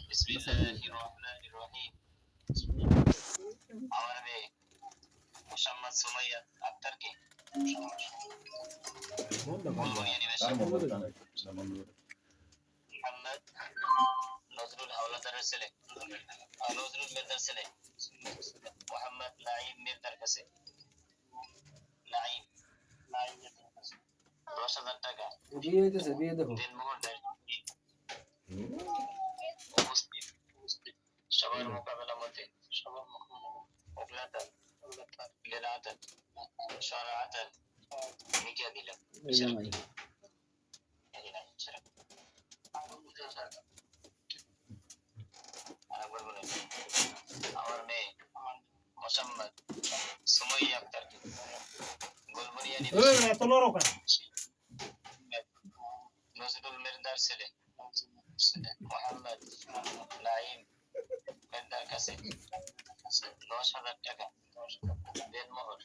বিসমিল্লাহির রহমানির রহিম। আমার মেয়ে মোসাম্মদ সুমাইয়া আক্তারকে বুলবুলিয়া নিবাসী মোহাম্মদ নজরুল হাওলাদারের ছেলে নজরুল মির্জার ছেলে মোহাম্মদ নাঈম মির্জার কাছে নাঈম 10,000 টাকা বিয়ে হইতেছে, বিয়ে দেখো। দিনমোহর দেয় উপস্থিত সবার মোকাবেলা মতে ওগলাতান লিলাতান শরাআতান মিটিয়ে দিলাম। আমার মেয়ে মোসাম্মদ সুমাইয়া আক্তারকে বুলবুলিয়া নিবাসী নজরুল মির্জার ছেলে মোহাম্মদ নাঈম মির্জার কাছে 10,000 টাকা দেনমোহর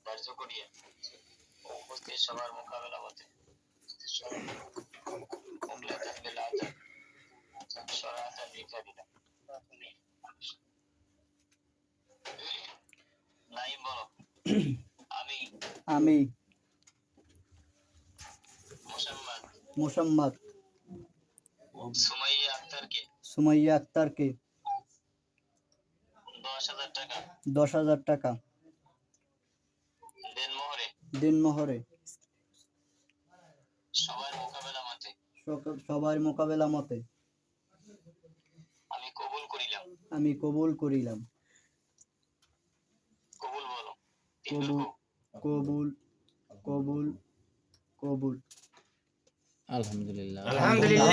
ধার্য করিয়া উপস্থিত সবার মোকাবেলা মতে ওগলাতান লিলাতান শরাআতান লিখে দিলাম। নাঈম বলো। আমি মোসাম্মদ মোসাম্মদ সুমাইয়া আক্তারকে 10,000 টাকা 10,000 টাকা দিনমোহরে সবার মোকাবেলা মতে আমি কবুল করিলাম। কবুল বলো। কবুল কবুল কবুল। আলহামদুলিল্লাহ আলহামদুলিল্লাহ।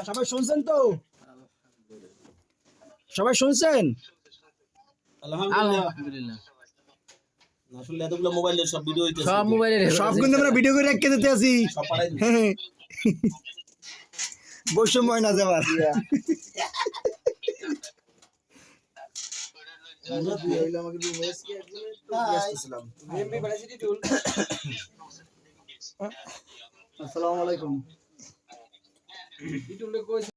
সবাই শুনছেন তো? সবাই শুনছেন? আলহামদুলিল্লাহ। আসলে এতগুলো মোবাইলের সব ভিডিও হইতেছে, সব মোবাইলের সব কিন্তু আমরা ভিডিও করে রেখে দিতে আছি। বৈষম্য না যাবার। আসসালামু আলাইকুম।